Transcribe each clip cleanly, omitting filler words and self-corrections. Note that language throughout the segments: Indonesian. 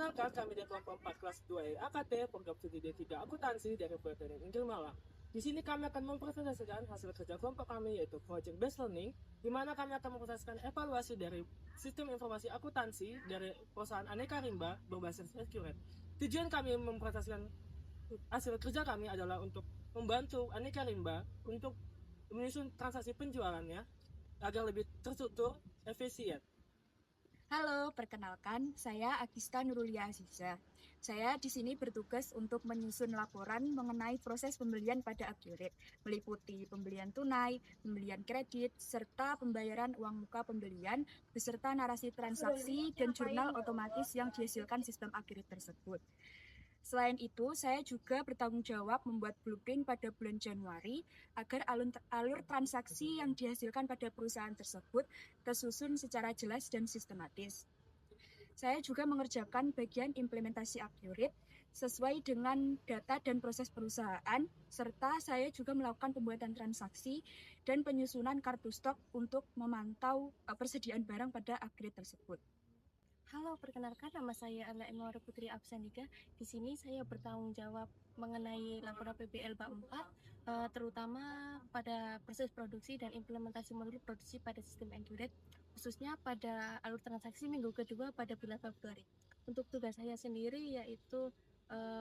Perkenalkan, kami dari kelompok 4 kelas 2E AKT Program Studi D3 Akuntansi dari Politeknik Negeri Malang. Di sini kami akan mempresentasikan hasil kerja kelompok kami yaitu Project Based Learning, di mana kami akan mempresentasikan evaluasi dari sistem informasi akuntansi dari perusahaan Aneka Rimba berbasis Accurate. Tujuan kami mempresentasikan hasil kerja kami adalah untuk membantu Aneka Rimba untuk menyusun transaksi penjualannya agar lebih terstruktur, efisien. Halo, perkenalkan, saya Agista Nurulia Aziza. Saya di sini bertugas untuk menyusun laporan mengenai proses pembelian pada Accurate, meliputi pembelian tunai, pembelian kredit, serta pembayaran uang muka pembelian, beserta narasi transaksi dan jurnal otomatis yang dihasilkan sistem Accurate tersebut. Selain itu, saya juga bertanggung jawab membuat blueprint pada bulan Januari agar alur transaksi yang dihasilkan pada perusahaan tersebut tersusun secara jelas dan sistematis. Saya juga mengerjakan bagian implementasi Accurate sesuai dengan data dan proses perusahaan, serta saya juga melakukan pembuatan transaksi dan penyusunan kartu stok untuk memantau persediaan barang pada Accurate tersebut. Halo, perkenalkan nama saya Anna Emawara Putri Absanika. Di sini saya bertanggung jawab mengenai laporan PBL bab 4, terutama pada proses produksi dan implementasi modul produksi pada sistem Accurate, khususnya pada alur transaksi minggu kedua pada bulan Februari. Untuk tugas saya sendiri yaitu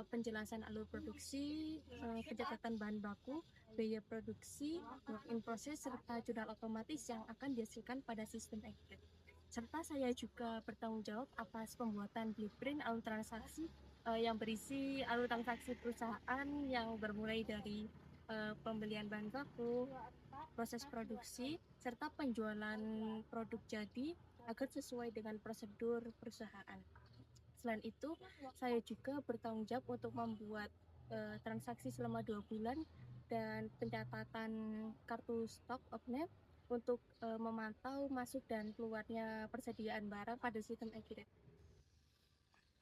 penjelasan alur produksi, pencatatan bahan baku, biaya produksi, work in process, serta jurnal otomatis yang akan dihasilkan pada sistem Accurate. Serta saya juga bertanggung jawab atas pembuatan blueprint alur transaksi yang berisi alur transaksi perusahaan yang bermulai dari pembelian bahan baku, proses produksi, serta penjualan produk jadi agar sesuai dengan prosedur perusahaan. Selain itu, saya juga bertanggung jawab untuk membuat transaksi selama 2 bulan dan pencatatan kartu stok OPNAP untuk memantau masuk dan keluarnya persediaan barang pada sistem Accurate.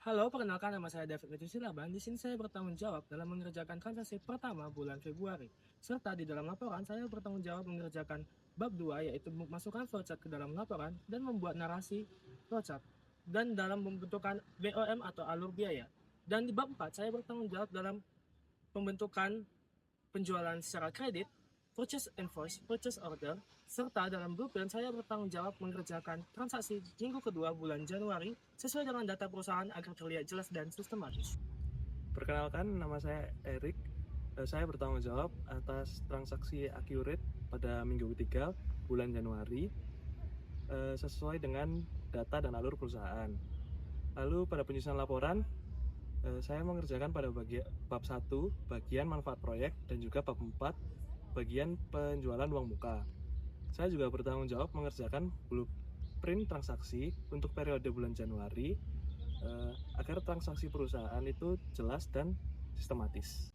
Halo, perkenalkan nama saya David Letu Silaban. Di sini saya bertanggung jawab dalam mengerjakan transaksi pertama bulan Februari. Serta di dalam laporan saya bertanggung jawab mengerjakan bab 2 yaitu memasukkan flowchart ke dalam laporan dan membuat narasi flowchart dan dalam pembentukan BOM atau alur biaya. Dan di bab 4 saya bertanggung jawab dalam pembentukan penjualan secara kredit, purchase invoice, purchase order, serta dalam blueprint saya bertanggung jawab mengerjakan transaksi minggu kedua bulan Januari sesuai dengan data perusahaan agar terlihat jelas dan sistematis. Perkenalkan, nama saya Erik. Saya bertanggung jawab atas transaksi Accurate pada minggu ketiga bulan Januari sesuai dengan data dan alur perusahaan. Lalu pada penyusunan laporan, saya mengerjakan pada bab 1 bagian manfaat proyek dan juga bab 4 bagian penjualan uang muka. Saya juga bertanggung jawab mengerjakan blueprint transaksi untuk periode bulan Januari agar transaksi perusahaan itu jelas dan sistematis.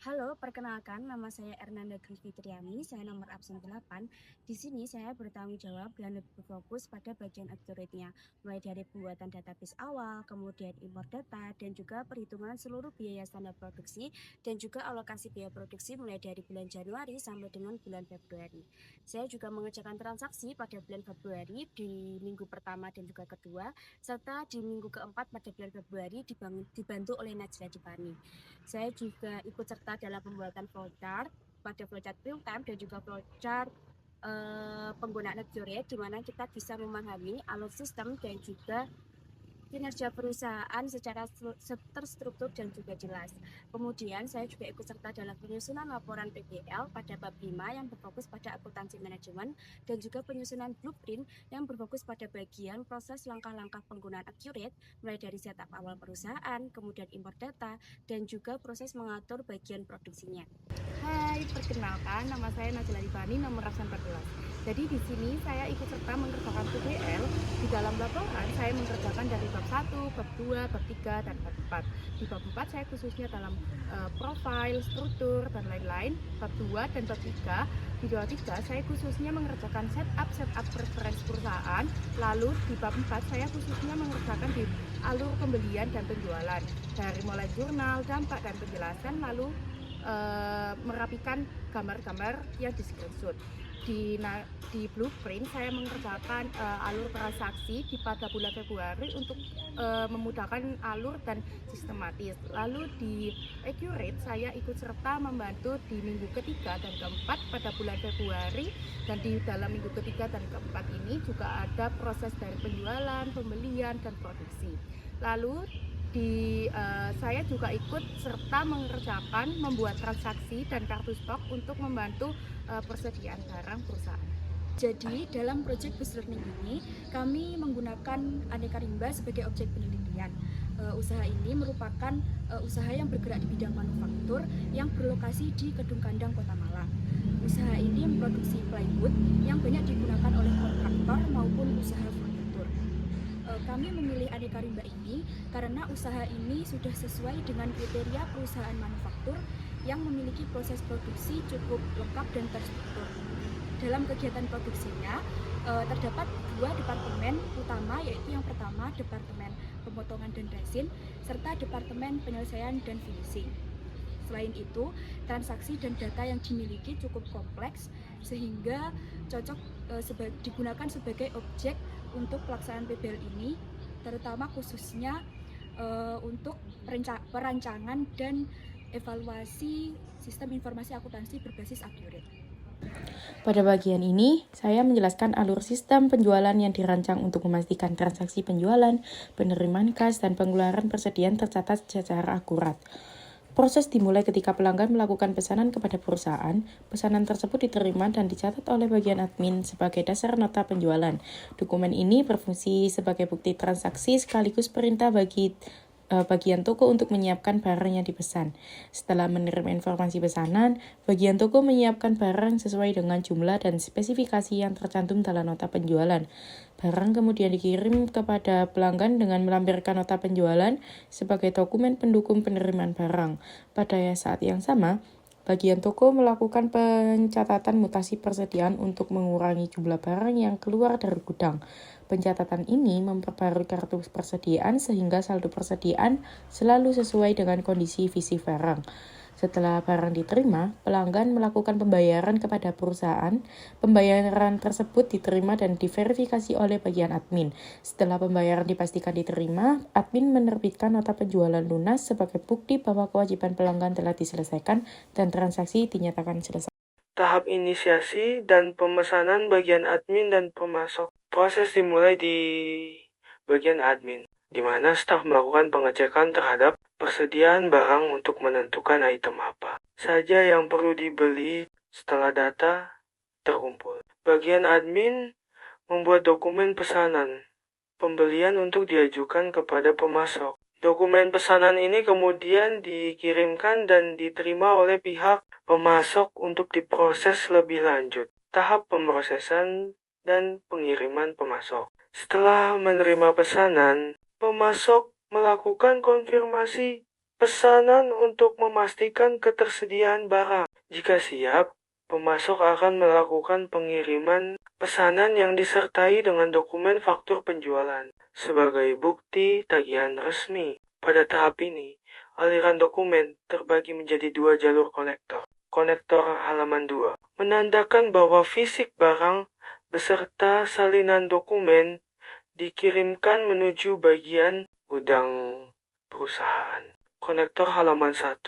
Halo, perkenalkan nama saya Ernanda Fitriani, saya nomor absen 8. Di sini saya bertanggung jawab dan lebih fokus pada bagian Accurate-nya, mulai dari pembuatan database awal, kemudian import data, dan juga perhitungan seluruh biaya standar produksi, dan juga alokasi biaya produksi mulai dari bulan Januari sampai dengan bulan Februari. Saya juga mengerjakan transaksi pada bulan Februari di minggu pertama dan juga kedua, serta di minggu keempat pada bulan Februari dibantu oleh Najla Dipani. Saya juga ikut serta dalam pembuatan flowchart pada flowchart real time dan juga flowchart penggunaan Accurate, di mana kita bisa memahami alur sistem dan juga kinerja perusahaan secara terstruktur dan juga jelas. Kemudian saya juga ikut serta dalam penyusunan laporan PBL pada bab 5 yang berfokus pada akuntansi manajemen dan juga penyusunan blueprint yang berfokus pada bagian proses langkah-langkah penggunaan Accurate mulai dari setup awal perusahaan, kemudian import data, dan juga proses mengatur bagian produksinya. Hai, perkenalkan nama saya Najla Dipani, nomor absen 14. Jadi di sini saya ikut serta mengerjakan PBL. Di dalam laporan saya mengerjakan dari bab 1, bab 2, bab 3, dan bab 4. Di bab 4 saya khususnya dalam profil, struktur, dan lain-lain. Bab 2 dan bab 3. Di bab 3 saya khususnya mengerjakan setup preferensi perusahaan. Lalu di bab 4 saya khususnya mengerjakan di alur pembelian dan penjualan. Dari mulai jurnal, dampak, dan penjelasan, lalu merapikan gambar-gambar yang di screenshot. di blueprint saya mengerjakan alur transaksi pada bulan Februari untuk memudahkan alur dan sistematis. Lalu di Accurate saya ikut serta membantu di minggu ketiga dan keempat pada bulan Februari, dan di dalam minggu ketiga dan keempat ini juga ada proses dari penjualan, pembelian, dan produksi. Lalu saya juga ikut serta mengerjakan membuat transaksi dan kartu stok untuk membantu persediaan barang perusahaan. Jadi dalam proyek bus learning ini kami menggunakan aneka rimba sebagai objek penelitian. Usaha ini merupakan usaha yang bergerak di bidang manufaktur yang berlokasi di Kedung Kandang, Kota Malang. Usaha ini memproduksi plywood yang banyak digunakan oleh kontraktor maupun usaha furnitur. Kami memilih aneka rimba ini karena usaha ini sudah sesuai dengan kriteria perusahaan manufaktur yang memiliki proses produksi cukup lengkap dan terstruktur. Dalam kegiatan produksinya terdapat 2 departemen utama, yaitu yang pertama Departemen Pemotongan dan Resin serta Departemen Penyelesaian dan Finishing. Selain itu, transaksi dan data yang dimiliki cukup kompleks sehingga cocok digunakan sebagai objek untuk pelaksanaan PBL ini, terutama khususnya untuk perancangan dan evaluasi sistem informasi akuntansi berbasis Accurate. Pada bagian ini, saya menjelaskan alur sistem penjualan yang dirancang untuk memastikan transaksi penjualan, penerimaan kas, dan pengeluaran persediaan tercatat secara akurat. Proses dimulai ketika pelanggan melakukan pesanan kepada perusahaan. Pesanan tersebut diterima dan dicatat oleh bagian admin sebagai dasar nota penjualan. Dokumen ini berfungsi sebagai bukti transaksi sekaligus perintah bagi bagian toko untuk menyiapkan barang yang dipesan. Setelah menerima informasi pesanan, bagian toko menyiapkan barang sesuai dengan jumlah dan spesifikasi yang tercantum dalam nota penjualan. Barang kemudian dikirim kepada pelanggan dengan melampirkan nota penjualan sebagai dokumen pendukung penerimaan barang. Pada saat yang sama, bagian toko melakukan pencatatan mutasi persediaan untuk mengurangi jumlah barang yang keluar dari gudang. Pencatatan ini memperbarui kartu persediaan sehingga saldo persediaan selalu sesuai dengan kondisi visi barang. Setelah barang diterima, pelanggan melakukan pembayaran kepada perusahaan. Pembayaran tersebut diterima dan diverifikasi oleh bagian admin. Setelah pembayaran dipastikan diterima, admin menerbitkan nota penjualan lunas sebagai bukti bahwa kewajiban pelanggan telah diselesaikan dan transaksi dinyatakan selesai. Tahap inisiasi dan pemesanan bagian admin dan pemasok. Proses dimulai di bagian admin, di mana staf melakukan pengecekan terhadap persediaan barang untuk menentukan item apa saja yang perlu dibeli setelah data terkumpul. Bagian admin membuat dokumen pesanan pembelian untuk diajukan kepada pemasok. Dokumen pesanan ini kemudian dikirimkan dan diterima oleh pihak pemasok untuk diproses lebih lanjut. Tahap pemrosesan dan pengiriman pemasok. Setelah menerima pesanan, pemasok melakukan konfirmasi pesanan untuk memastikan ketersediaan barang. Jika siap, pemasok akan melakukan pengiriman pesanan yang disertai dengan dokumen faktur penjualan sebagai bukti tagihan resmi. Pada tahap ini, aliran dokumen terbagi menjadi 2 jalur konektor. Konektor halaman 2 menandakan bahwa fisik barang beserta salinan dokumen dikirimkan menuju bagian gudang perusahaan. Konektor halaman 1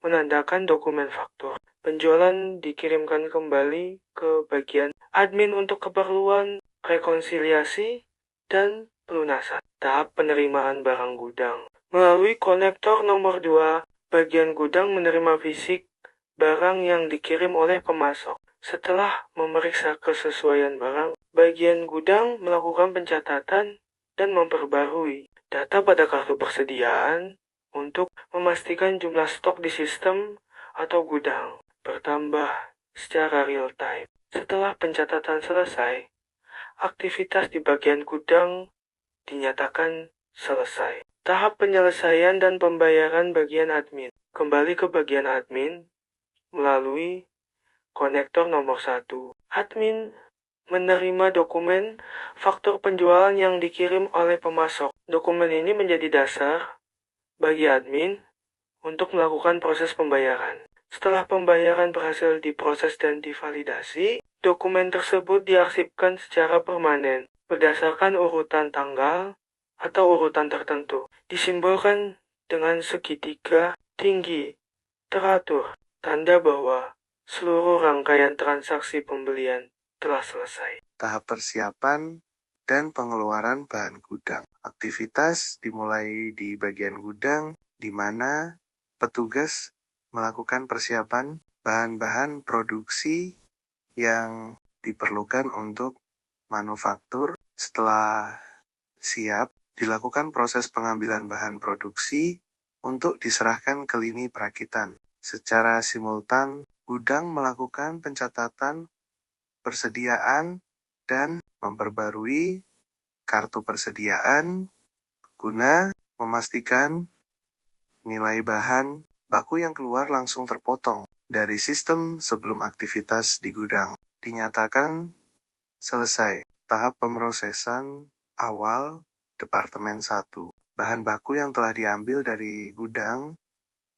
menandakan dokumen faktur. Penjualan dikirimkan kembali ke bagian admin untuk keperluan rekonsiliasi dan pelunasan. Tahap penerimaan barang gudang. Melalui konektor nomor 2, bagian gudang menerima fisik barang yang dikirim oleh pemasok. Setelah memeriksa kesesuaian barang, bagian gudang melakukan pencatatan dan memperbarui data pada kartu persediaan untuk memastikan jumlah stok di sistem atau gudang bertambah secara real time. Setelah pencatatan selesai, aktivitas di bagian gudang dinyatakan selesai. Tahap penyelesaian dan pembayaran bagian admin. Kembali ke bagian admin melalui konektor nomor 1. Admin menerima dokumen faktur penjualan yang dikirim oleh pemasok. Dokumen ini menjadi dasar bagi admin untuk melakukan proses pembayaran. Setelah pembayaran berhasil diproses dan divalidasi, dokumen tersebut diarsipkan secara permanen berdasarkan urutan tanggal atau urutan tertentu. Disimbolkan dengan segitiga tinggi teratur, tanda bahwa seluruh rangkaian transaksi pembelian telah selesai. Tahap persiapan dan pengeluaran bahan gudang. Aktivitas dimulai di bagian gudang, di mana petugas melakukan persiapan bahan-bahan produksi yang diperlukan untuk manufaktur. Setelah siap, dilakukan proses pengambilan bahan produksi untuk diserahkan ke lini perakitan. Secara simultan, gudang melakukan pencatatan persediaan dan memperbarui kartu persediaan guna memastikan nilai bahan baku yang keluar langsung terpotong dari sistem sebelum aktivitas di gudang. Dinyatakan selesai tahap pemrosesan awal Departemen 1. Bahan baku yang telah diambil dari gudang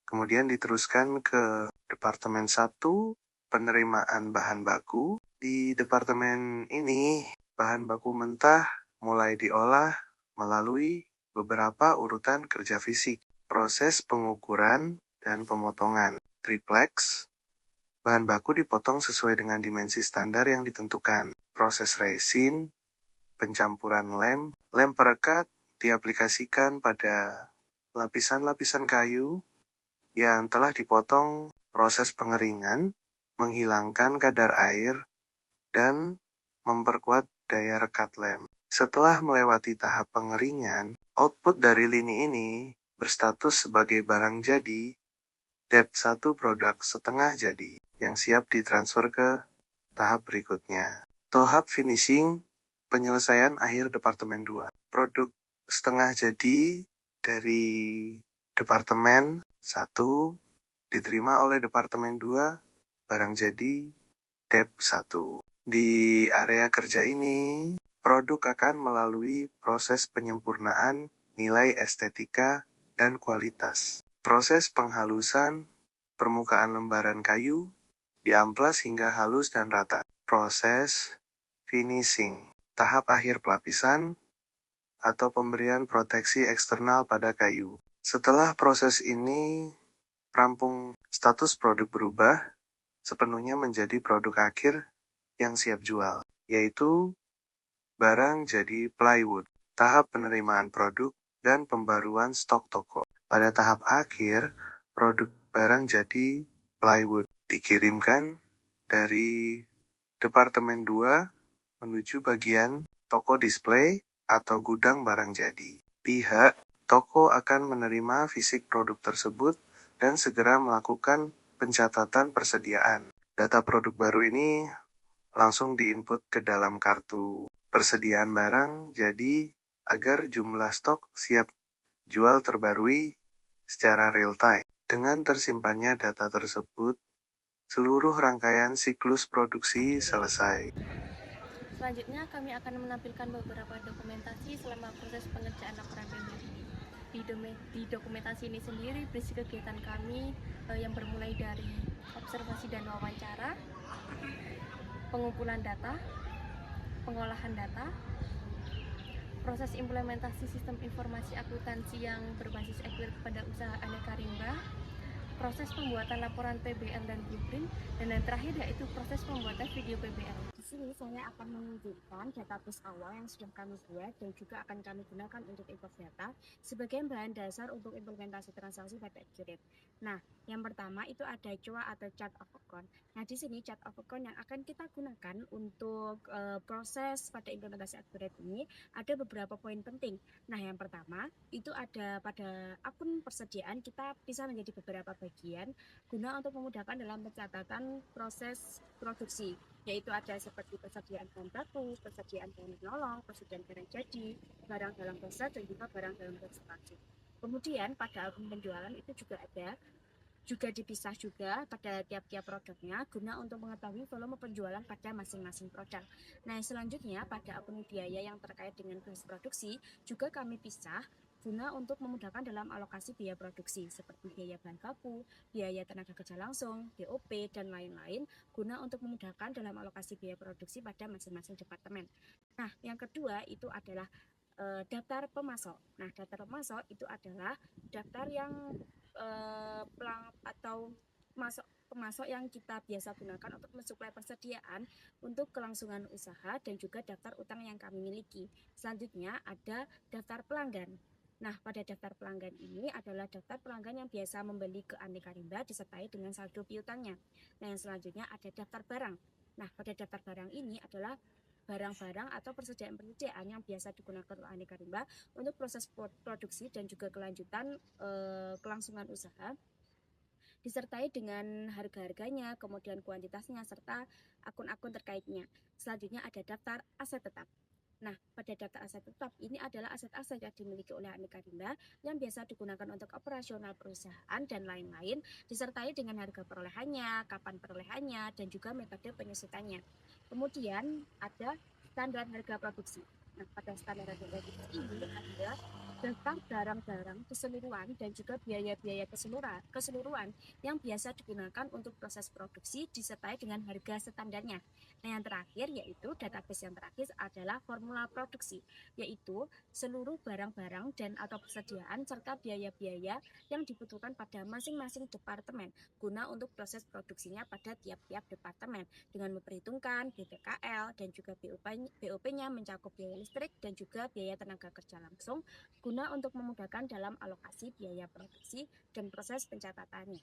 kemudian diteruskan ke Departemen 1 penerimaan bahan baku. Di departemen ini, bahan baku mentah mulai diolah melalui beberapa urutan kerja fisik. Proses pengukuran dan pemotongan. Triplex, bahan baku dipotong sesuai dengan dimensi standar yang ditentukan. Proses resin, pencampuran lem perekat diaplikasikan pada lapisan-lapisan kayu yang telah dipotong. Proses pengeringan, menghilangkan kadar air, dan memperkuat daya rekat lem. Setelah melewati tahap pengeringan, output dari lini ini berstatus sebagai barang jadi, DEP 1 produk setengah jadi, yang siap ditransfer ke tahap berikutnya. Tahap finishing, penyelesaian akhir Departemen 2. Produk setengah jadi dari Departemen 1 diterima oleh Departemen 2, barang jadi DEP 1. Di area kerja ini, produk akan melalui proses penyempurnaan nilai estetika dan kualitas. Proses penghalusan permukaan lembaran kayu, diamplas hingga halus dan rata. Proses finishing, tahap akhir pelapisan atau pemberian proteksi eksternal pada kayu. Setelah proses ini rampung, status produk berubah sepenuhnya menjadi produk akhir yang siap jual, yaitu barang jadi plywood, tahap penerimaan produk dan pembaruan stok toko. Pada tahap akhir, produk barang jadi plywood dikirimkan dari Departemen 2 menuju bagian toko display atau gudang barang jadi. Pihak toko akan menerima fisik produk tersebut dan segera melakukan pencatatan persediaan. Data produk baru ini langsung diinput ke dalam kartu persediaan barang jadi agar jumlah stok siap jual terbarui secara real time. Dengan tersimpannya data tersebut, seluruh rangkaian siklus produksi selesai. Selanjutnya kami akan menampilkan beberapa dokumentasi selama proses pengerjaan laporan PBL ini. Di dokumentasi ini sendiri berisi kegiatan kami yang bermulai dari observasi dan wawancara, pengumpulan data, pengolahan data, proses implementasi sistem informasi akuntansi yang berbasis Equil pada usaha aneka rimba, proses pembuatan laporan PBL dan blueprint, dan yang terakhir yaitu proses pembuatan video PBL. Di sini saya akan menunjukkan database awal yang sudah kami buat dan juga akan kami gunakan untuk import data sebagai bahan dasar untuk implementasi transaksi pada Accurate. Nah, yang pertama itu ada COA atau chart of account. Nah, di sini chart of account yang akan kita gunakan untuk proses pada implementasi Accurate ini ada beberapa poin penting. Nah, yang pertama itu ada pada akun persediaan kita bisa menjadi beberapa bagian guna untuk memudahkan dalam pencatatan proses produksi, yaitu ada seperti persediaan bahan baku, persediaan bahan penolong, persediaan barang jadi, barang dalam proses, dan juga barang dalam proses transit. Kemudian pada akun penjualan itu juga dipisah juga pada tiap-tiap produknya guna untuk mengetahui volume penjualan pada masing-masing produk. Nah, selanjutnya pada akun biaya yang terkait dengan proses produksi juga kami pisah guna untuk memudahkan dalam alokasi biaya produksi seperti biaya bahan baku, biaya tenaga kerja langsung, BOP, dan lain-lain guna untuk memudahkan dalam alokasi biaya produksi pada masing-masing departemen. Nah, yang kedua itu adalah daftar pemasok. Nah, daftar pemasok itu adalah daftar yang atau pemasok yang kita biasa gunakan untuk mensuplai persediaan untuk kelangsungan usaha dan juga daftar utang yang kami miliki. Selanjutnya ada daftar pelanggan. Nah, pada daftar pelanggan ini adalah daftar pelanggan yang biasa membeli ke Aneka Rimba disertai dengan saldo piutangnya. Nah, yang selanjutnya ada daftar barang. Nah, pada daftar barang ini adalah barang-barang atau persediaan-persediaan yang biasa digunakan oleh Aneka Rimba untuk proses produksi dan juga kelanjutan kelangsungan usaha, disertai dengan harga-harganya, kemudian kuantitasnya, serta akun-akun terkaitnya. Selanjutnya ada daftar aset tetap. Nah, pada daftar aset tetap ini adalah aset-aset yang dimiliki oleh Aneka Rimba yang biasa digunakan untuk operasional perusahaan dan lain-lain, disertai dengan harga perolehannya, kapan perolehannya, dan juga metode penyusutannya. Kemudian ada standar harga produksi. Nah, pada standar harga produksi ini ada daftar barang-barang keseluruhan dan juga biaya-biaya keseluruhan yang biasa digunakan untuk proses produksi disertai dengan harga standarnya. Nah, yang terakhir yaitu database yang terakhir adalah formula produksi, yaitu seluruh barang-barang dan atau persediaan serta biaya-biaya yang dibutuhkan pada masing-masing departemen guna untuk proses produksinya pada tiap-tiap departemen dengan memperhitungkan BPKL dan juga BOP-nya mencakup biaya listrik dan juga biaya tenaga kerja langsung guna untuk memudahkan dalam alokasi biaya produksi dan proses pencatatannya.